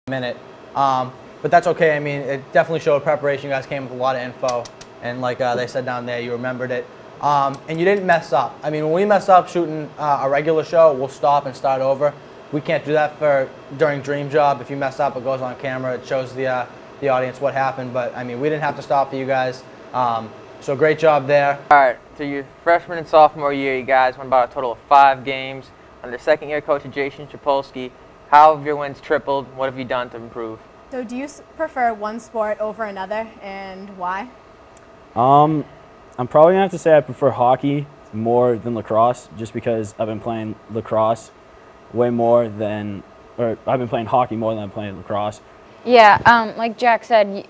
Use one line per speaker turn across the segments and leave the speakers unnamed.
minute. But that's okay. I mean, it definitely showed preparation. You guys came with a lot of info, and like they said down there, you remembered it. And you didn't mess up. I mean, when we mess up shooting a regular show, we'll stop and start over. We can't do that during Dream Job. If you mess up, it goes on camera. It shows the audience what happened. But I mean, we didn't have to stop for you guys. So great job there.
All right, so your freshman and sophomore year, you guys won about a total of 5 games. Under second-year coach Jason Chapolsky, how have your wins tripled? What have you done to improve?
So do you prefer one sport over another, and why?
I'm probably gonna have to say I prefer hockey more than lacrosse, just because I've been playing lacrosse way more than, or I've been playing hockey more than I'm playing lacrosse.
Yeah, like Jack said,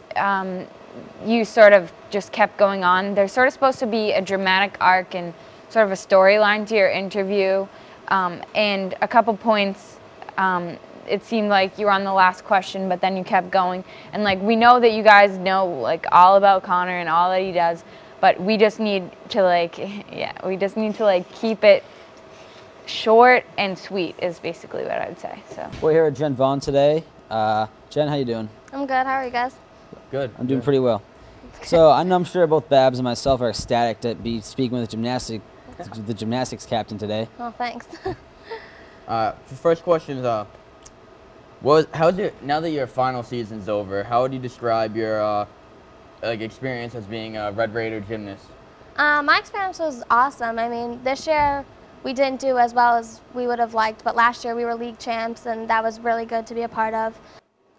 you sort of just kept going on. There's sort of supposed to be a dramatic arc and sort of a storyline to your interview, and a couple points. It seemed like you were on the last question, but then you kept going. And like we know that you guys know like all about Connor and all that he does, but we just need to keep it short and sweet is basically what I would say. So
we're here at Jen Vaughn today. Jen, how you doing?
I'm good. How are you guys?
Good. I'm doing pretty well. So I know I'm sure both Babs and myself are ecstatic to be speaking with the gymnastics captain today.
Oh, thanks.
The first question is, now that your final season's over, how would you describe your experience as being a Red Raider gymnast?
My experience was awesome. I mean, this year we didn't do as well as we would have liked, but last year we were league champs, and that was really good to be a part of.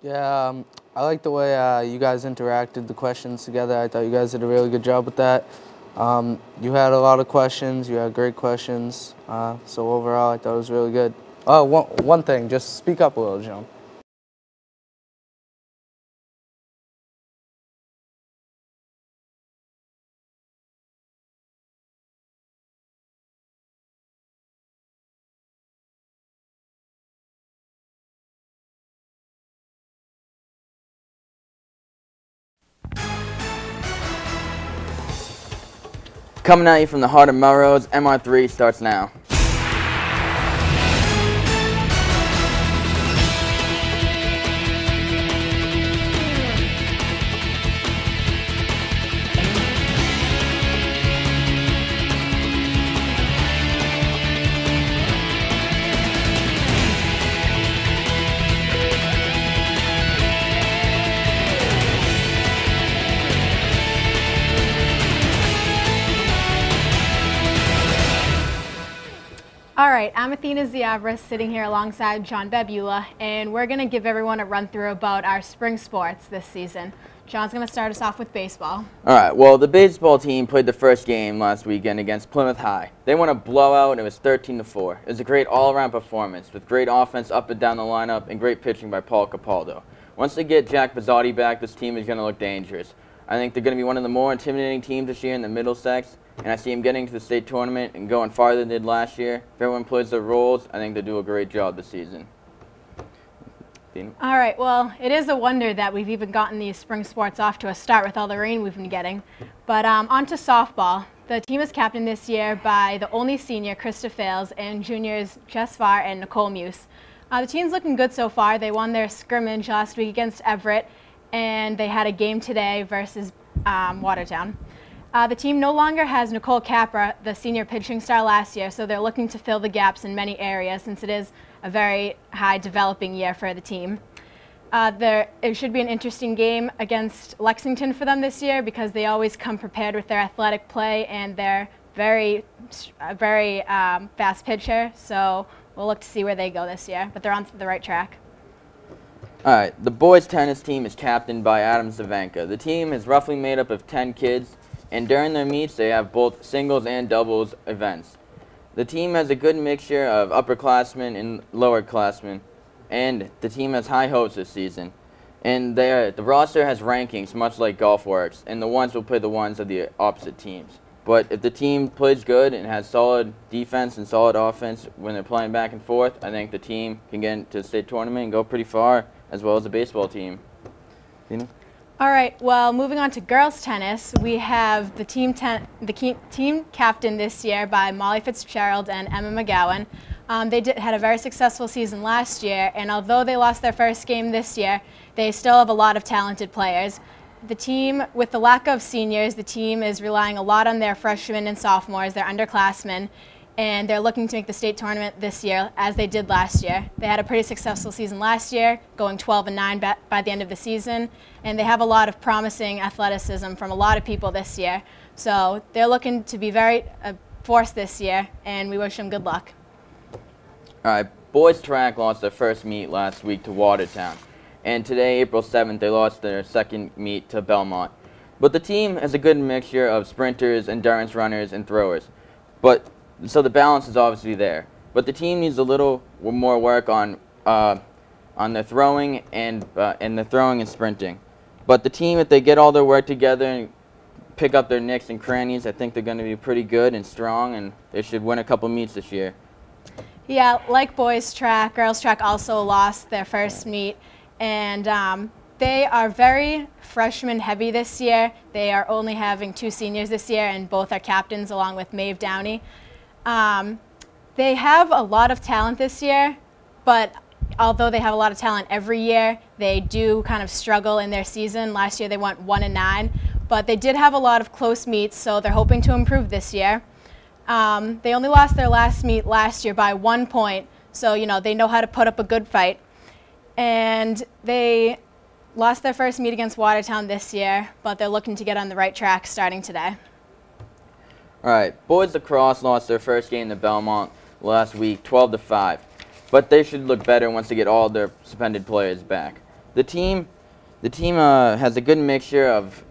Yeah, I like the way you guys interacted, the questions together. I thought you guys did a really good job with that. You had a lot of questions. You had great questions. So overall, I thought it was really good. Oh, one thing, just speak up a little, John.
Coming at you from the heart of Melrose, MR3 starts now.
All right, I'm Athena Ziabra, sitting here alongside John Babula, and we're going to give everyone a run-through about our spring sports this season. John's going to start us off with baseball.
All right, well, the baseball team played the first game last weekend against Plymouth High. They won a blowout, and it was 13-4. It was a great all-around performance with great offense up and down the lineup and great pitching by Paul Capaldo. Once they get Jack Bizzotti back, this team is going to look dangerous. I think they're going to be one of the more intimidating teams this year in the Middlesex, and I see them getting to the state tournament and going farther than they did last year. If everyone plays their roles, I think they'll do a great job this season.
All right, well, it is a wonder that we've even gotten these spring sports off to a start with all the rain we've been getting. But on to softball. The team is captained this year by the only senior, Krista Fales, and juniors Jess Farr and Nicole Muse. The team's looking good so far. They won their scrimmage last week against Everett, and they had a game today versus Watertown. The team no longer has Nicole Capra, the senior pitching star last year, so they're looking to fill the gaps in many areas since it is a very high developing year for the team. It should be an interesting game against Lexington for them this year because they always come prepared with their athletic play and they're very fast pitcher, so we'll look to see where they go this year, but they're on the right track.
All right, the boys tennis team is captained by Adam Zavanka. The team is roughly made up of 10 kids, and during their meets they have both singles and doubles events. The team has a good mixture of upperclassmen and lowerclassmen, and the team has high hopes this season. And the roster has rankings much like Golf Works, and the ones will play the ones of the opposite teams. But if the team plays good and has solid defense and solid offense when they're playing back and forth, I think the team can get into the state tournament and go pretty far, as well as the baseball team. Tina?
All right, well, moving on to girls tennis, we have the team captained this year by Molly Fitzgerald and Emma McGowan. They had a very successful season last year, and although they lost their first game this year, they still have a lot of talented players. The team, with the lack of seniors, the team is relying a lot on their freshmen and sophomores, their underclassmen, and they're looking to make the state tournament this year as they did last year. They had a pretty successful season last year, going 12-9 by the end of the season, and they have a lot of promising athleticism from a lot of people this year. So they're looking to be very force this year, and we wish them good luck.
All right, boys track lost their first meet last week to Watertown, and today, April 7th, they lost their second meet to Belmont. But the team has a good mixture of sprinters, endurance runners, and throwers. So the balance is obviously there. But the team needs a little more work on their throwing and sprinting. But the team, if they get all their work together and pick up their nicks and crannies, I think they're going to be pretty good and strong, and they should win a couple meets this year.
Yeah, like boys track, girls track also lost their first meet, and they are very freshman heavy this year. They are only having 2 seniors this year, and both are captains along with Maeve Downey. They have a lot of talent this year, but although they have a lot of talent every year, they do kind of struggle in their season. Last year they went 1-9, but they did have a lot of close meets, so they're hoping to improve this year. They only lost their last meet last year by 1 point, so they know how to put up a good fight. And they lost their first meet against Watertown this year, but they're looking to get on the right track starting today.
All right, boys lacrosse lost their first game to Belmont last week, 12-5. But they should look better once they get all their suspended players back. The team has a good mixture of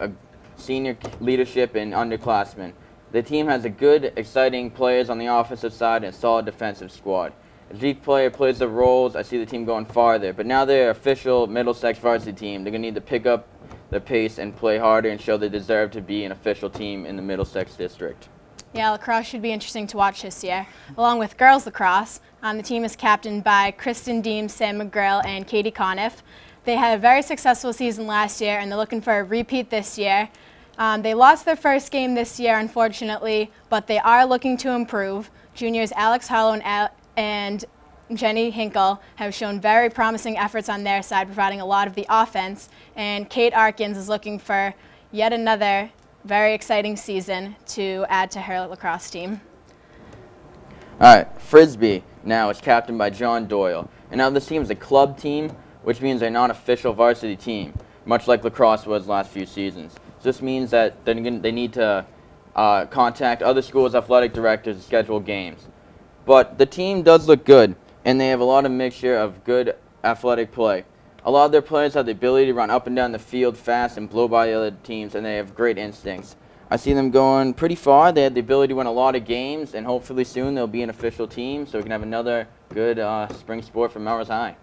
senior leadership and underclassmen. The team has a good, exciting players on the offensive side and a solid defensive squad. As each player plays their roles, I see the team going farther. But now they're official Middlesex varsity team. They're going to need to pick up their pace and play harder and show they deserve to be an official team in the Middlesex district.
Yeah, lacrosse should be interesting to watch this year. Along with girls lacrosse, the team is captained by Kristen Deems, Sam McGrill, and Katie Conniff. They had a very successful season last year, and they're looking for a repeat this year. They lost their first game this year, unfortunately, but they are looking to improve. Juniors Alex Hollow and Jenny Hinkle have shown very promising efforts on their side, providing a lot of the offense, and Kate Arkins is looking for yet another very exciting season to add to her lacrosse team.
All right, Frisbee now is captained by John Doyle. And now this team is a club team, which means they're not an official varsity team, much like lacrosse was last few seasons. So this means that they need to contact other schools' athletic directors to schedule games. But the team does look good, and they have a lot of mixture of good athletic play. A lot of their players have the ability to run up and down the field fast and blow by the other teams, and they have great instincts. I see them going pretty far. They have the ability to win a lot of games, and hopefully soon they'll be an official team, so we can have another good spring sport for Melrose High.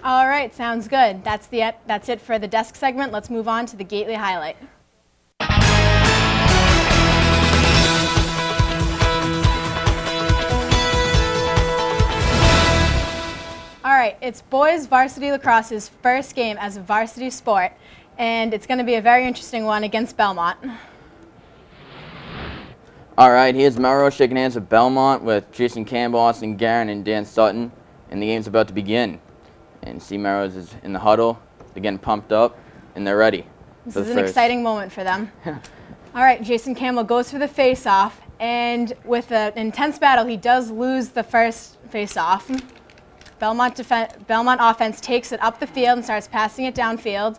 All right, sounds good. That's it for the desk segment. Let's move on to the Gately highlight. All right, it's boys varsity lacrosse's first game as a varsity sport, and it's going to be a very interesting one against Belmont.
All right, here's Melrose shaking hands with Belmont with Jason Campbell, Austin Guerin, and Dan Sutton, and the game's about to begin. And see Melrose is in the huddle, they're getting pumped up, and they're ready.
This is an exciting moment for them. All right, Jason Campbell goes for the face-off, and with an intense battle, he does lose the first face-off. Belmont offense takes it up the field and starts passing it downfield.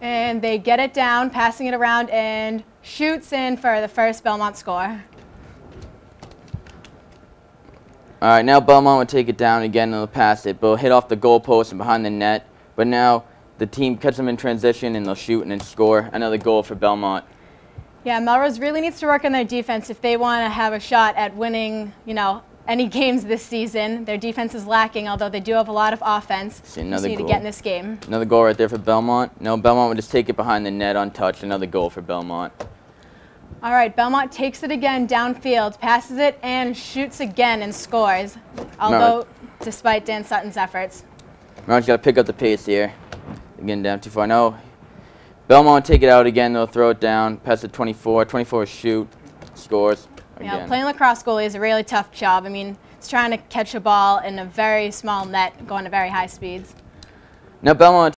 And they get it down, passing it around, and shoots in for the first Belmont score.
All right, now Belmont would take it down again and they'll pass it, but it'll hit off the goalpost and behind the net. But now the team catches them in transition and they'll shoot and then score another goal for Belmont.
Yeah, Melrose really needs to work on their defense if they want to have a shot at winning, any games this season. Their defense is lacking, although they do have a lot of offense.
See, another
just need
goal.
to get in this game.
Another goal right there for Belmont. No, Belmont would just take it behind the net untouched. Another goal for Belmont.
All right, Belmont takes it again downfield, passes it, and shoots again and scores, although despite Dan Sutton's efforts.
Melrose's got to pick up the pace here. They're getting down too far. No, Belmont take it out again. They'll throw it down, pass it 24. 24 shoot, scores again.
Yeah, playing lacrosse goalie is a really tough job. I mean, It's trying to catch a ball in a very small net going to very high speeds.
Now Belmont